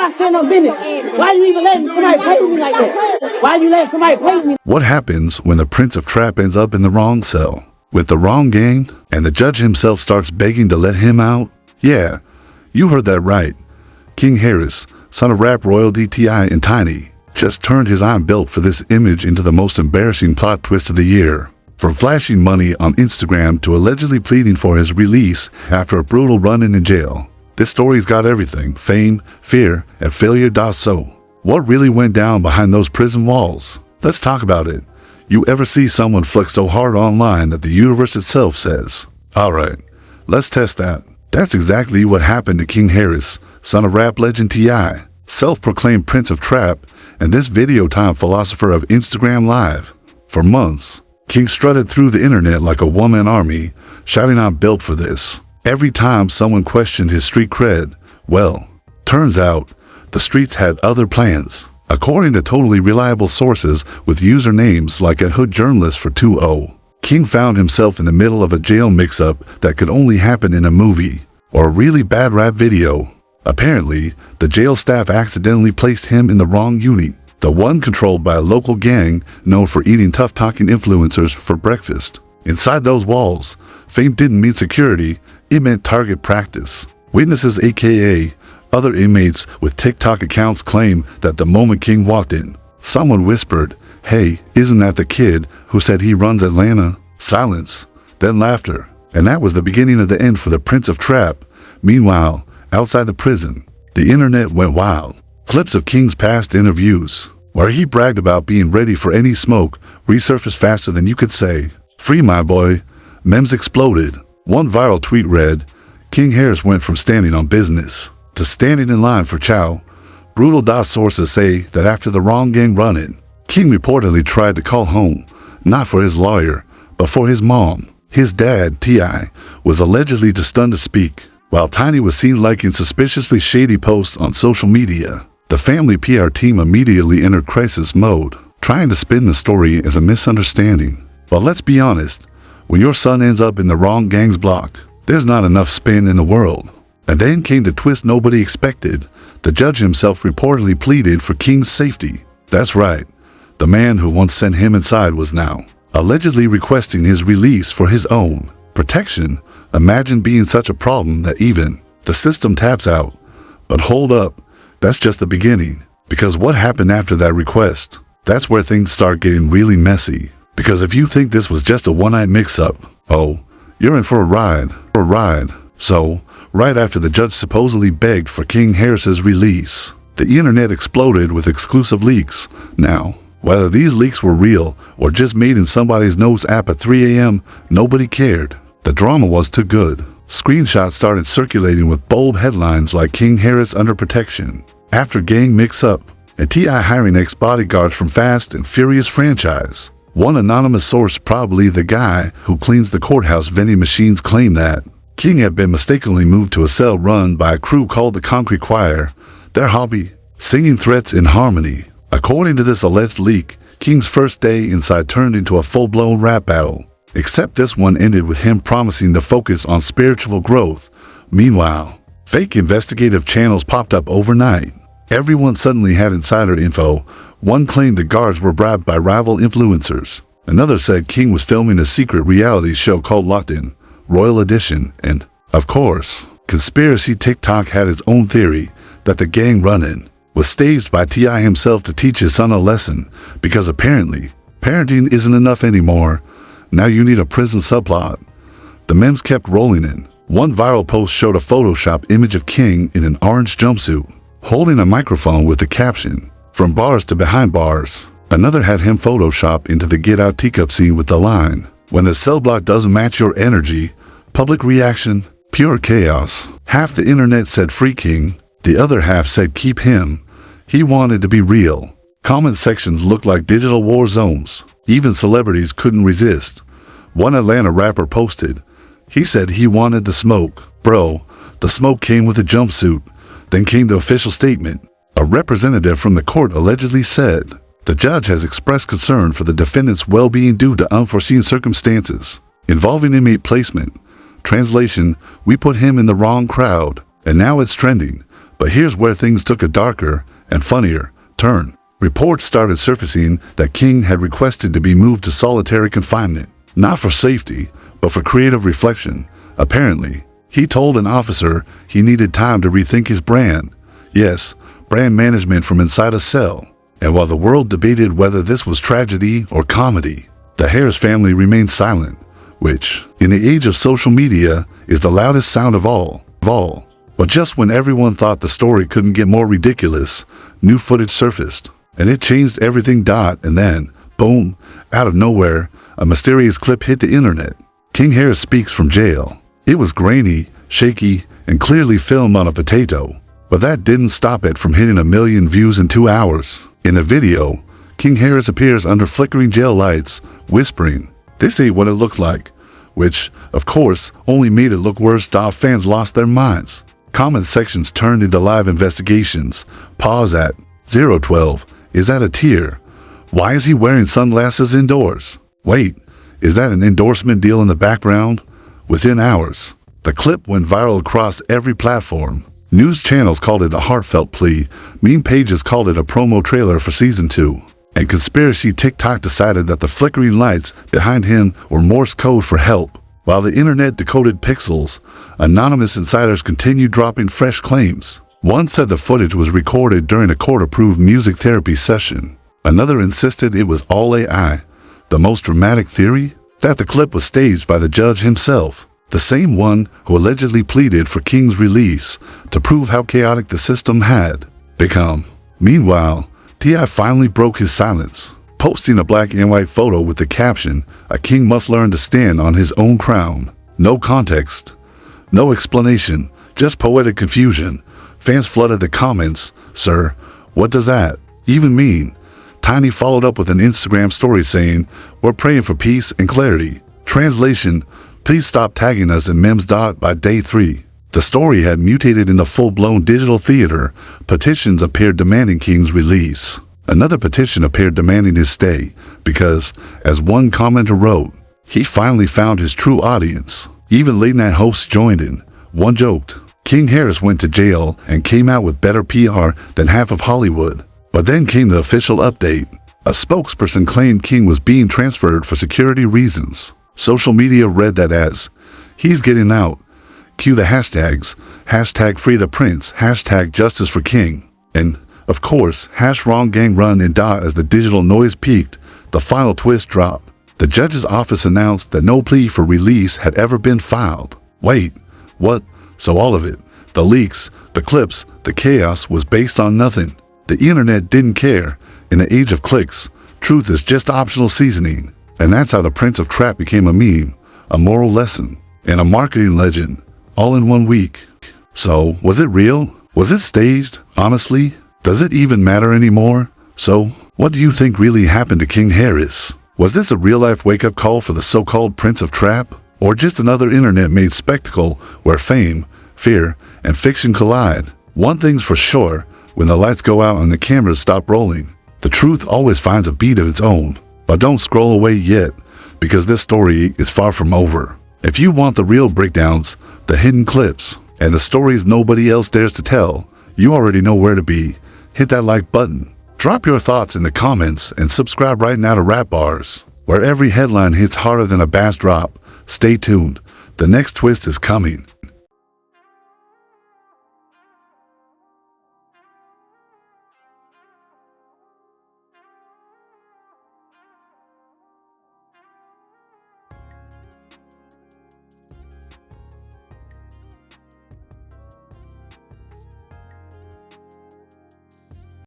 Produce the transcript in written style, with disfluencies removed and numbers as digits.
I stand on business. Why you even letting somebody play with me like that? Why you letting somebody play with me? What happens when the Prince of Trap ends up in the wrong cell, with the wrong gang, and the judge himself starts begging to let him out? Yeah, you heard that right. King Harris, son of rap royalty T.I. and Tiny, just turned his I'm built for this image into the most embarrassing plot twist of the year. From flashing money on Instagram to allegedly pleading for his release after a brutal run-in in jail. This story's got everything: fame, fear, and failure. So, what really went down behind those prison walls? Let's talk about it. You ever see someone flex so hard online that the universe itself says, "Alright, let's test that"? That's exactly what happened to King Harris, son of rap legend T.I., self-proclaimed Prince of Trap, and this video time philosopher of Instagram Live. For months, King strutted through the internet like a one-man army, shouting I'm built for this. Every time someone questioned his street cred, well, turns out the streets had other plans. According to totally reliable sources with usernames like a hood journalist for 2.0, King found himself in the middle of a jail mix-up that could only happen in a movie or a really bad rap video. Apparently, the jail staff accidentally placed him in the wrong unit, the one controlled by a local gang known for eating tough-talking influencers for breakfast. Inside those walls, fame didn't mean security, it meant target practice. Witnesses, aka other inmates with TikTok accounts, claim that the moment King walked in, someone whispered, "Hey, isn't that the kid who said he runs Atlanta?" Silence, then laughter, and that was the beginning of the end for the Prince of Trap. Meanwhile, outside the prison, the internet went wild. Clips of King's past interviews, where he bragged about being ready for any smoke, resurfaced faster than you could say, "Free my boy." Memes exploded. One viral tweet read, "King Harris went from standing on business to standing in line for chow." Brutal. Sources say that after the wrong gang run-in, King reportedly tried to call home, not for his lawyer, but for his mom. His dad, T.I., was allegedly too stunned to speak, while Tiny was seen liking suspiciously shady posts on social media. The family PR team immediately entered crisis mode, trying to spin the story as a misunderstanding. But let's be honest, when your son ends up in the wrong gang's block, there's not enough spin in the world. And then came the twist nobody expected. The judge himself reportedly pleaded for King's safety. That's right, the man who once sent him inside was now allegedly requesting his release for his own protection. Imagine being such a problem that even the system taps out. But hold up, that's just the beginning. Because what happened after that request? That's where things start getting really messy. Because if you think this was just a one-night mix-up, oh, you're in for a ride. So, right after the judge supposedly begged for King Harris's release, the internet exploded with exclusive leaks. Now, whether these leaks were real or just made in somebody's notes app at 3 a.m., nobody cared. The drama was too good. Screenshots started circulating with bold headlines like "King Harris under protection after gang mix-up," and T.I. hiring ex-bodyguards from Fast and Furious franchise. One anonymous source, probably the guy who cleans the courthouse vending machines, claimed that King had been mistakenly moved to a cell run by a crew called the Concrete Choir, their hobby, singing threats in harmony. According to this alleged leak, King's first day inside turned into a full-blown rap battle. Except this one ended with him promising to focus on spiritual growth. Meanwhile, fake investigative channels popped up overnight. Everyone suddenly had insider info. One claimed the guards were bribed by rival influencers. Another said King was filming a secret reality show called Locked In, Royal Edition, and, of course, Conspiracy TikTok had its own theory that the gang run-in was staged by T.I. himself to teach his son a lesson, because apparently, parenting isn't enough anymore. Now you need a prison subplot. The memes kept rolling in. One viral post showed a Photoshop image of King in an orange jumpsuit, holding a microphone with the caption, "From bars to behind bars." Another had him photoshopped into the Get Out teacup scene with the line, "When the cell block doesn't match your energy." Public reaction, pure chaos. Half the internet said free King, the other half said keep him. He wanted to be real. Comment sections looked like digital war zones. Even celebrities couldn't resist. One Atlanta rapper posted, he said he wanted the smoke. Bro, the smoke came with a jumpsuit. Then came the official statement. A representative from the court allegedly said, the judge has expressed concern for the defendant's well-being due to unforeseen circumstances involving inmate placement. Translation, we put him in the wrong crowd, and now it's trending. But here's where things took a darker and funnier turn. Reports started surfacing that King had requested to be moved to solitary confinement, not for safety, but for creative reflection. Apparently, he told an officer he needed time to rethink his brand. Yes, brand management from inside a cell. And while the world debated whether this was tragedy or comedy, the Harris family remained silent, which, in the age of social media, is the loudest sound of all. But just when everyone thought the story couldn't get more ridiculous, new footage surfaced, and it changed everything. And then, boom, out of nowhere, a mysterious clip hit the internet. King Harris speaks from jail. It was grainy, shaky, and clearly filmed on a potato. But that didn't stop it from hitting 1 million views in 2 hours. In the video, King Harris appears under flickering jail lights, whispering, "This ain't what it looks like," which, of course, only made it look worse. Fans lost their minds. Comment sections turned into live investigations. Pause at 012. Is that a tear? Why is he wearing sunglasses indoors? Wait, is that an endorsement deal in the background? Within hours, the clip went viral across every platform. News channels called it a heartfelt plea, meme pages called it a promo trailer for season 2, and conspiracy TikTok decided that the flickering lights behind him were Morse code for help. While the internet decoded pixels, anonymous insiders continued dropping fresh claims. One said the footage was recorded during a court-approved music therapy session. Another insisted it was all AI. The most dramatic theory? That the clip was staged by the judge himself, the same one who allegedly pleaded for King's release, to prove how chaotic the system had become. Meanwhile, T.I. finally broke his silence, posting a black and white photo with the caption, "A king must learn to stand on his own crown." No context, no explanation, just poetic confusion. Fans flooded the comments. "Sir, what does that even mean?" Tiny followed up with an Instagram story saying, "We're praying for peace and clarity." Translation, "Please stop tagging us in memes. By day 3. The story had mutated into full-blown digital theater. Petitions appeared demanding King's release. Another petition appeared demanding his stay, because, as one commenter wrote, he finally found his true audience. Even late-night hosts joined in. One joked, "King Harris went to jail and came out with better PR than half of Hollywood." But then came the official update. A spokesperson claimed King was being transferred for security reasons. Social media read that as, "He's getting out. Cue the hashtags, hashtag free the prince, hashtag justice for King." And, of course, wrong gang run in as the digital noise peaked, the final twist dropped. The judge's office announced that no plea for release had ever been filed. Wait, what? So all of it, the leaks, the clips, the chaos was based on nothing. The internet didn't care. In the age of clicks, truth is just optional seasoning. And that's how the Prince of Trap became a meme, a moral lesson, and a marketing legend, all in 1 week. So, was it real? Was it staged? Honestly, does it even matter anymore? So, what do you think really happened to King Harris? Was this a real-life wake-up call for the so-called Prince of Trap? Or just another internet-made spectacle where fame, fear, and fiction collide? One thing's for sure, when the lights go out and the cameras stop rolling, the truth always finds a beat of its own. But don't scroll away yet, because this story is far from over. If you want the real breakdowns, the hidden clips, and the stories nobody else dares to tell, you already know where to be. Hit that like button. Drop your thoughts in the comments and subscribe right now to Rap Bars, where every headline hits harder than a bass drop. Stay tuned. The next twist is coming.